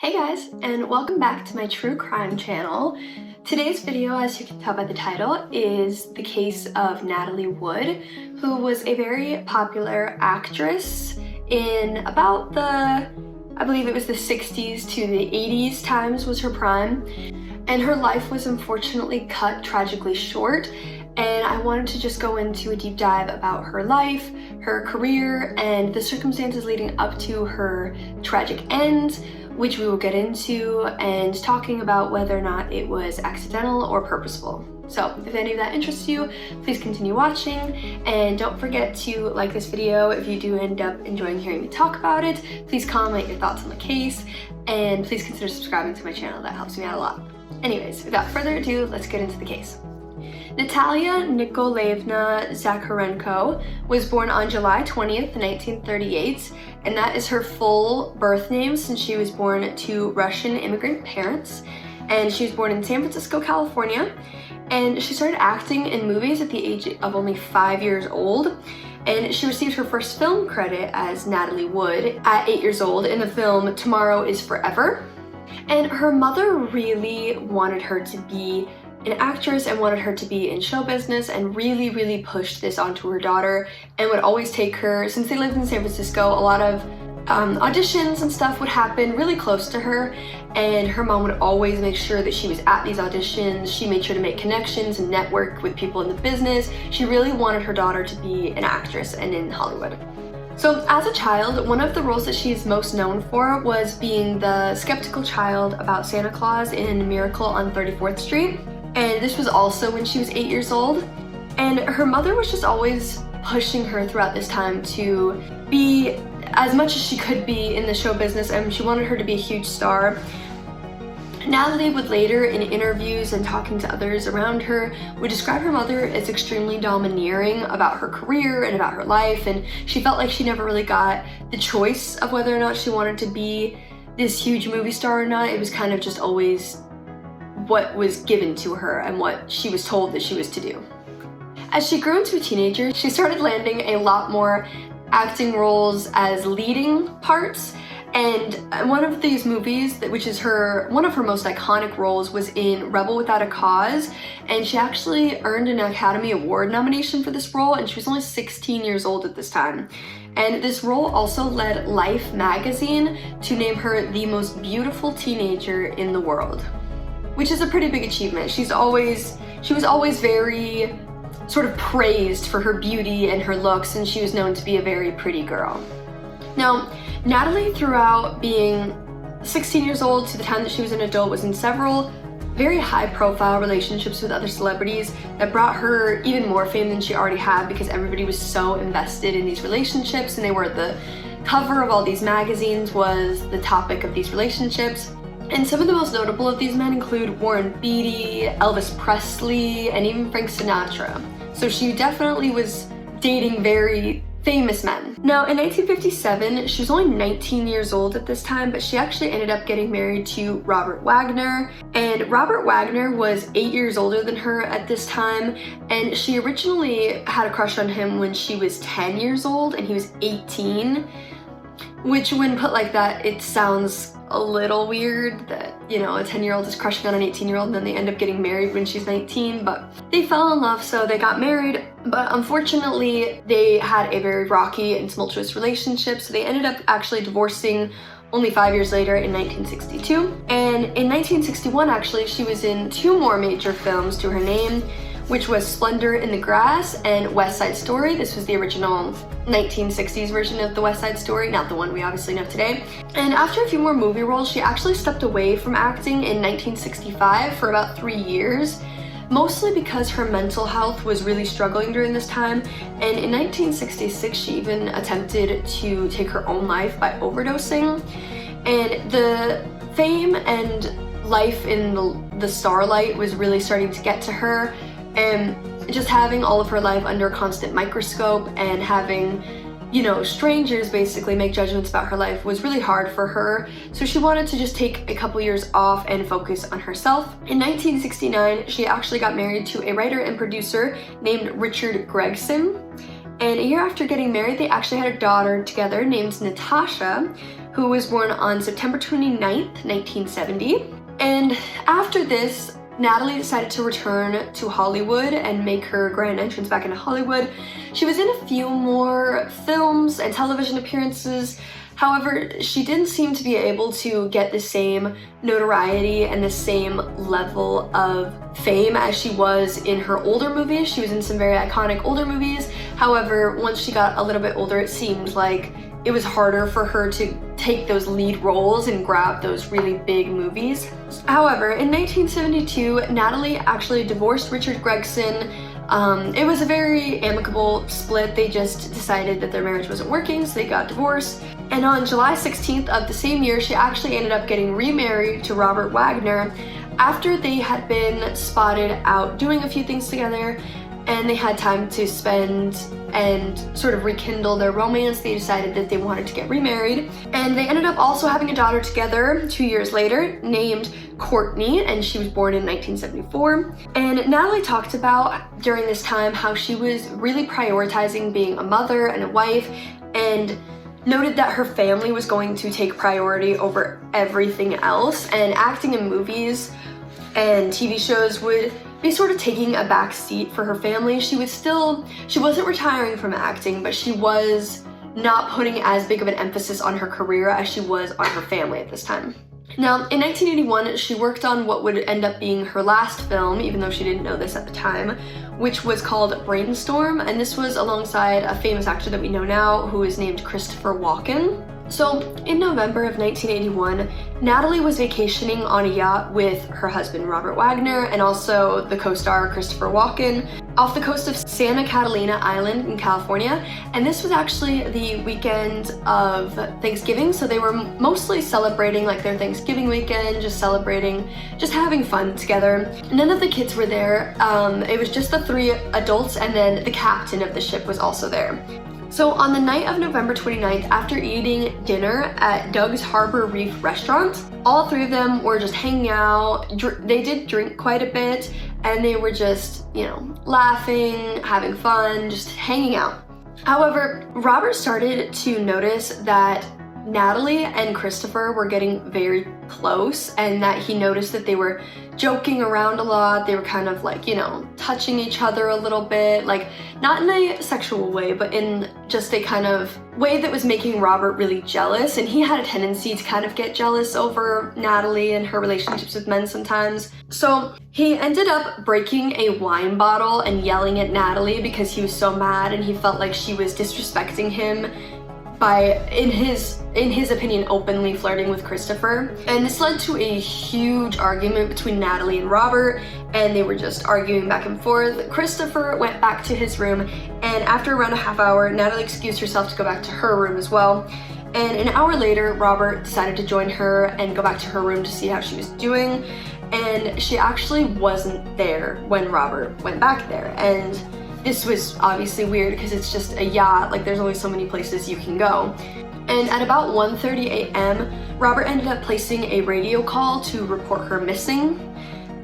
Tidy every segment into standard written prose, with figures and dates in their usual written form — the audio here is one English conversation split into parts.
Hey guys, and welcome back to my true crime channel. Today's video, as you can tell by the title, is the case of Natalie Wood, who was a very popular actress in about I believe it was the 60s to the 80s times was her prime. And her life was unfortunately cut tragically short. And I wanted to just go into a deep dive about her life, her career, and the circumstances leading up to her tragic end, which we will get into, and talking about whether or not it was accidental or purposeful. So if any of that interests you, please continue watching, and don't forget to like this video if you do end up enjoying hearing me talk about it. Please comment your thoughts on the case, and please consider subscribing to my channel. That helps me out a lot. Anyways, without further ado, let's get into the case. Natalia Nikolaevna Zakharenko was born on July 20th, 1938, and that is her full birth name since she was born to Russian immigrant parents. And she was born in San Francisco, California, and she started acting in movies at the age of only 5 years old. And she received her first film credit as Natalie Wood at 8 years old in the film Tomorrow is Forever. And her mother really wanted her to be an actress and wanted her to be in show business, and really pushed this onto her daughter, and would always take her, since they lived in San Francisco, a lot of auditions and stuff would happen really close to her, and her mom would always make sure that she was at these auditions. She made sure to make connections and network with people in the business. She really wanted her daughter to be an actress and in Hollywood. So as a child, one of the roles that she is most known for was being the skeptical child about Santa Claus in Miracle on 34th Street. And this was also when she was 8 years old. And her mother was just always pushing her throughout this time to be as much as she could be in the show business, and she wanted her to be a huge star. Natalie would later, in interviews and talking to others around her, would describe her mother as extremely domineering about her career and about her life, and she felt like she never really got the choice of whether or not she wanted to be this huge movie star or not. It was kind of just always what was given to her and what she was told that she was to do. As she grew into a teenager, she started landing a lot more acting roles as leading parts, and one of these movies, which is one of her most iconic roles, was in Rebel Without a Cause, and she actually earned an Academy Award nomination for this role, and she was only 16 years old at this time. And this role also led Life magazine to name her the most beautiful teenager in the world, which is a pretty big achievement. She was always very sort of praised for her beauty and her looks, and she was known to be a very pretty girl. Now, Natalie, throughout being 16 years old to the time that she was an adult, was in several very high-profile relationships with other celebrities that brought her even more fame than she already had, because everybody was so invested in these relationships, and they were the cover of all these magazines was the topic of these relationships. And some of the most notable of these men include Warren Beatty, Elvis Presley, and even Frank Sinatra. So she definitely was dating very famous men. Now, in 1957, she was only 19 years old at this time, but she actually ended up getting married to Robert Wagner. And Robert Wagner was 8 years older than her at this time, and she originally had a crush on him when she was 10 years old and he was 18, which, when put like that, it sounds a little weird that, you know, a 10-year-old is crushing on an 18-year-old and then they end up getting married when she's 19, but they fell in love, so they got married. But unfortunately, they had a very rocky and tumultuous relationship, so they ended up actually divorcing only 5 years later in 1962. And in 1961, actually, she was in 2 more major films to her name, which was Splendor in the Grass and West Side Story. This was the original 1960s version of the West Side Story, not the one we obviously know today. And after a few more movie roles, she actually stepped away from acting in 1965 for about 3 years, mostly because her mental health was really struggling during this time. And in 1966, she even attempted to take her own life by overdosing. And the fame and life in the starlight was really starting to get to her. And just having all of her life under a constant microscope and having, you know, strangers basically make judgments about her life was really hard for her. So she wanted to just take a couple years off and focus on herself. In 1969, she actually got married to a writer and producer named Richard Gregson. And a year after getting married, they actually had a daughter together named Natasha, who was born on September 29th, 1970. And after this, Natalie decided to return to Hollywood and make her grand entrance back into Hollywood. She was in a few more films and television appearances. However, she didn't seem to be able to get the same notoriety and the same level of fame as she was in her older movies. She was in some very iconic older movies. However, once she got a little bit older, it seemed like it was harder for her to take those lead roles and grab those really big movies. However, in 1972, Natalie actually divorced Richard Gregson. It was a very amicable split. They just decided that their marriage wasn't working, so they got divorced. And on July 16th of the same year, she actually ended up getting remarried to Robert Wagner after they had been spotted out doing a few things together and they had time to spend and sort of rekindle their romance. They decided that they wanted to get remarried, and they ended up also having a daughter together 2 years later named Courtney, and she was born in 1974. And Natalie talked about during this time how she was really prioritizing being a mother and a wife, and noted that her family was going to take priority over everything else, and acting in movies and TV shows would be sort of taking a back seat for her family. She wasn't retiring from acting, but she was not putting as big of an emphasis on her career as she was on her family at this time. Now, in 1981, she worked on what would end up being her last film, even though she didn't know this at the time, which was called Brainstorm, and this was alongside a famous actor that we know now who is named Christopher Walken. So, in November of 1981, Natalie was vacationing on a yacht with her husband Robert Wagner and also the co-star Christopher Walken off the coast of Santa Catalina Island in California, and this was actually the weekend of Thanksgiving, so they were mostly celebrating like their Thanksgiving weekend, just celebrating, just having fun together. None of the kids were there. It was just the 3 adults, and then the captain of the ship was also there. So on the night of November 29th, after eating dinner at Doug's Harbor Reef restaurant, all 3 of them were just hanging out. They did drink quite a bit, and they were just, laughing, having fun, just hanging out. However, Robert started to notice that Natalie and Christopher were getting very close, and that he noticed that they were joking around a lot. They were kind of like, touching each other a little bit, like not in a sexual way, but in just a kind of way that was making Robert really jealous. And he had a tendency to kind of get jealous over Natalie and her relationships with men sometimes. So he ended up breaking a wine bottle and yelling at Natalie because he was so mad and he felt like she was disrespecting him by, in his opinion, openly flirting with Christopher. And this led to a huge argument between Natalie and Robert, and they were just arguing back and forth. Christopher went back to his room, and after around a half hour, Natalie excused herself to go back to her room as well. And an hour later, Robert decided to join her and go back to her room to see how she was doing. And she actually wasn't there when Robert went back there. And this was obviously weird because it's just a yacht, like there's only so many places you can go. And at about 1:30 a.m., Robert ended up placing a radio call to report her missing.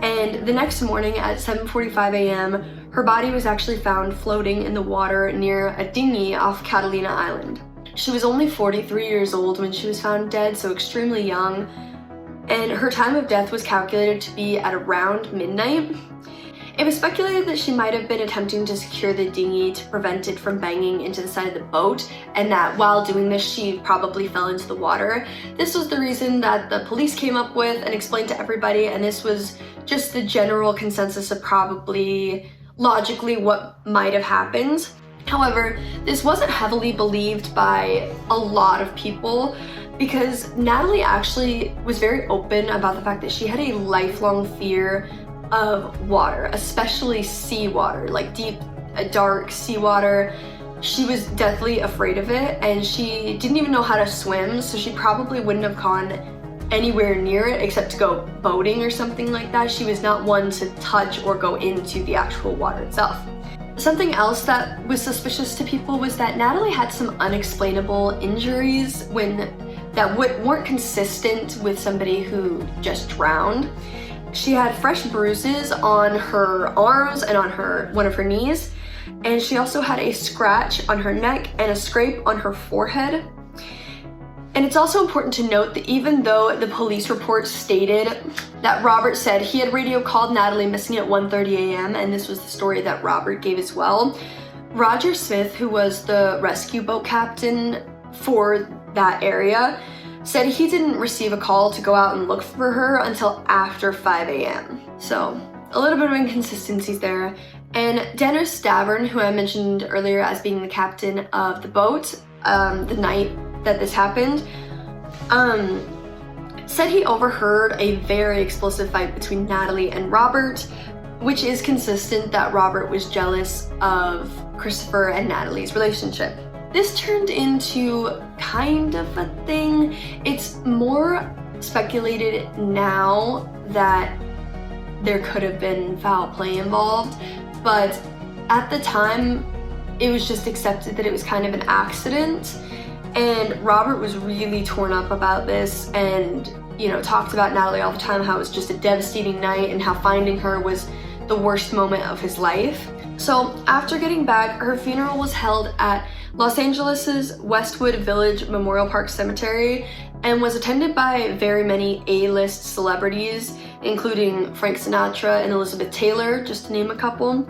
And the next morning at 7:45 a.m., her body was actually found floating in the water near a dinghy off Catalina Island. She was only 43 years old when she was found dead, so extremely young. And her time of death was calculated to be at around midnight. It was speculated that she might have been attempting to secure the dinghy to prevent it from banging into the side of the boat, and that while doing this, she probably fell into the water. This was the reason that the police came up with and explained to everybody, and this was just the general consensus of probably logically what might have happened. However, this wasn't heavily believed by a lot of people because Natalie actually was very open about the fact that she had a lifelong fear of water, especially seawater, like deep, dark seawater. She was deathly afraid of it, and she didn't even know how to swim, so she probably wouldn't have gone anywhere near it except to go boating or something like that. She was not one to touch or go into the actual water itself. Something else that was suspicious to people was that Natalie had some unexplainable injuries that weren't consistent with somebody who just drowned. She had fresh bruises on her arms and on one of her knees, and she also had a scratch on her neck and a scrape on her forehead. And it's also important to note that even though the police report stated that Robert said he had radio called Natalie missing at 1:30 a.m., and this was the story that Robert gave as well, Roger Smith, who was the rescue boat captain for that area, said he didn't receive a call to go out and look for her until after 5 a.m. So a little bit of inconsistencies there. And Dennis Stavern, who I mentioned earlier as being the captain of the boat the night that this happened, said he overheard a very explosive fight between Natalie and Robert, which is consistent that Robert was jealous of Christopher and Natalie's relationship. This turned into kind of a thing. It's more speculated now that there could have been foul play involved, but at the time, it was just accepted that it was kind of an accident. And Robert was really torn up about this and, you know, talked about Natalie all the time, how it was just a devastating night and how finding her was the worst moment of his life. So after getting back, her funeral was held at Los Angeles' Westwood Village Memorial Park Cemetery and was attended by very many A-list celebrities, including Frank Sinatra and Elizabeth Taylor, just to name a couple.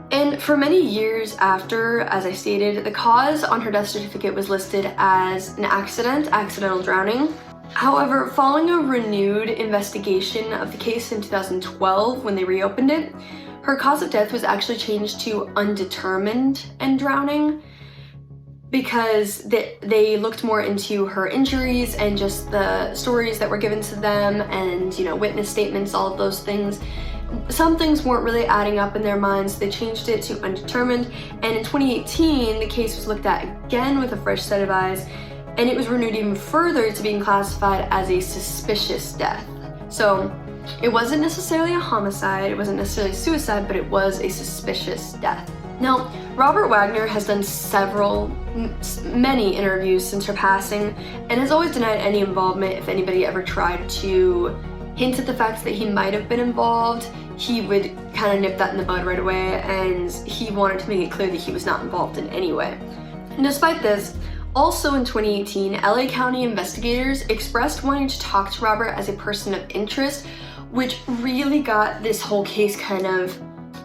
And for many years after, as I stated, the cause on her death certificate was listed as an accidental drowning. However, following a renewed investigation of the case in 2012, when they reopened it, her cause of death was actually changed to undetermined and drowning, because they looked more into her injuries and just the stories that were given to them and, you know, witness statements, all of those things. Some things weren't really adding up in their minds. They changed it to undetermined, and in 2018 the case was looked at again with a fresh set of eyes, and it was renewed even further to being classified as a suspicious death. So it wasn't necessarily a homicide, it wasn't necessarily suicide, but it was a suspicious death. Now, Robert Wagner has done many interviews since her passing and has always denied any involvement. If anybody ever tried to hint at the fact that he might have been involved, he would kind of nip that in the bud right away, and he wanted to make it clear that he was not involved in any way. And despite this, also in 2018, LA County investigators expressed wanting to talk to Robert as a person of interest, which really got this whole case kind of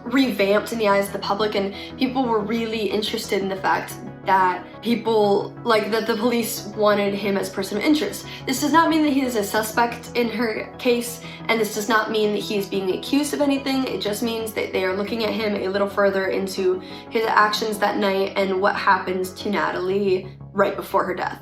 revamped in the eyes of the public, and people were really interested in the fact that the police wanted him as a person of interest. This does not mean that he is a suspect in her case, and this does not mean that he is being accused of anything. It just means that they are looking at him a little further into his actions that night and what happens to Natalie right before her death.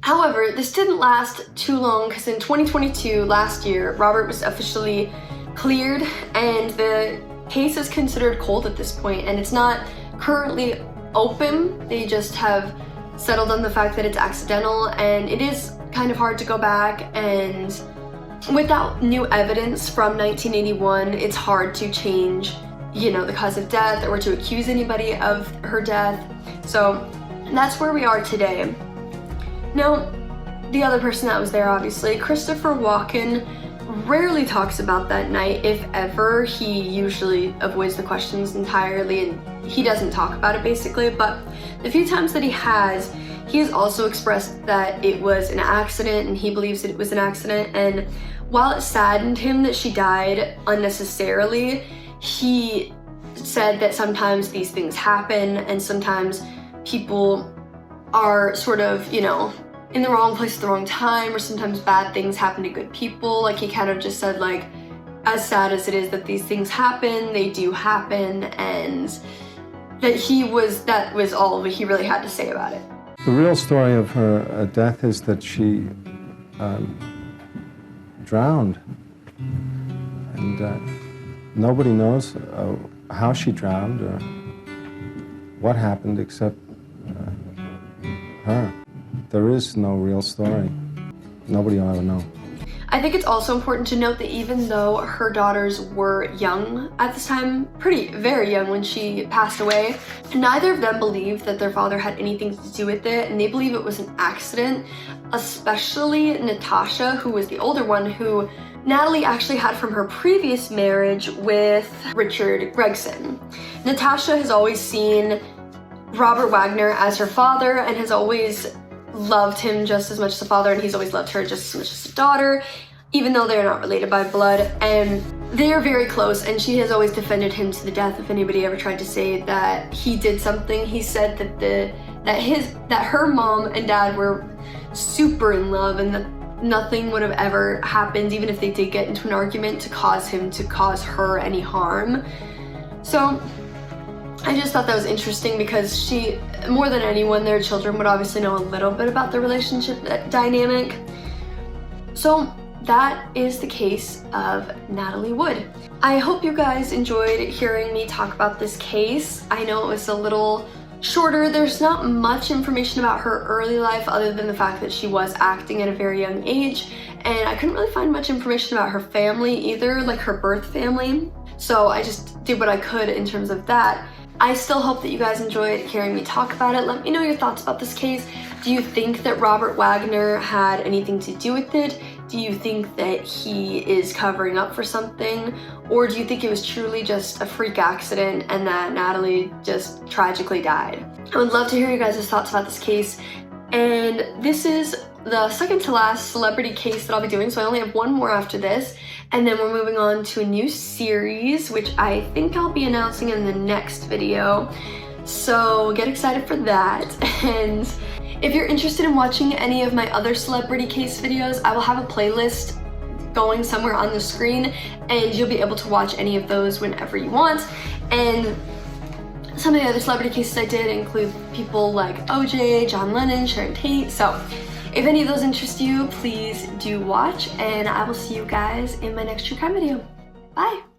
However, this didn't last too long, because in 2022, last year, Robert was officially cleared, and the case is considered cold at this point, and it's not currently open. They just have settled on the fact that it's accidental, and it is kind of hard to go back, and without new evidence from 1981, it's hard to change, you know, the cause of death or to accuse anybody of her death. So that's where we are today. Now, the other person that was there, obviously, Christopher Walken, rarely talks about that night, if ever. He usually avoids the questions entirely, and he doesn't talk about it basically, but the few times that he has also expressed that it was an accident, and he believes that it was an accident. And while it saddened him that she died unnecessarily, he said that sometimes these things happen, and sometimes people are sort of, you know, in the wrong place at the wrong time, or sometimes bad things happen to good people. Like, he kind of just said, like, as sad as it is that these things happen, they do happen, and that was all he really had to say about it. The real story of her death is that she drowned, and nobody knows how she drowned or what happened except her. There is no real story. Nobody will ever know. I think it's also important to note that even though her daughters were young at this time, very young when she passed away, neither of them believed that their father had anything to do with it, and they believe it was an accident, especially Natasha, who was the older one, who Natalie actually had from her previous marriage with Richard Gregson. Natasha has always seen Robert Wagner as her father and has always loved him just as much as a father, and he's always loved her just as much as a daughter, even though they're not related by blood. And they are very close, and she has always defended him to the death. If anybody ever tried to say that he did something, he said that her mom and dad were super in love, and that nothing would have ever happened, even if they did get into an argument, to cause him to cause her any harm. So I just thought that was interesting, because she, more than anyone, their children would obviously know a little bit about the relationship dynamic. So that is the case of Natalie Wood. I hope you guys enjoyed hearing me talk about this case. I know it was a little shorter. There's not much information about her early life other than the fact that she was acting at a very young age, and I couldn't really find much information about her family either, like her birth family. So I just did what I could in terms of that. I still hope that you guys enjoyed hearing me talk about it. Let me know your thoughts about this case. Do you think that Robert Wagner had anything to do with it? Do you think that he is covering up for something? Or do you think it was truly just a freak accident and that Natalie just tragically died? I would love to hear you guys' thoughts about this case. And this is the second to last celebrity case that I'll be doing, so I only have one more after this. And then we're moving on to a new series, which I think I'll be announcing in the next video. So get excited for that. And if you're interested in watching any of my other celebrity case videos, I will have a playlist going somewhere on the screen, and you'll be able to watch any of those whenever you want. And some of the other celebrity cases I did include people like OJ, John Lennon, Sharon Tate. So if any of those interest you, please do watch, and I will see you guys in my next true crime video. Bye!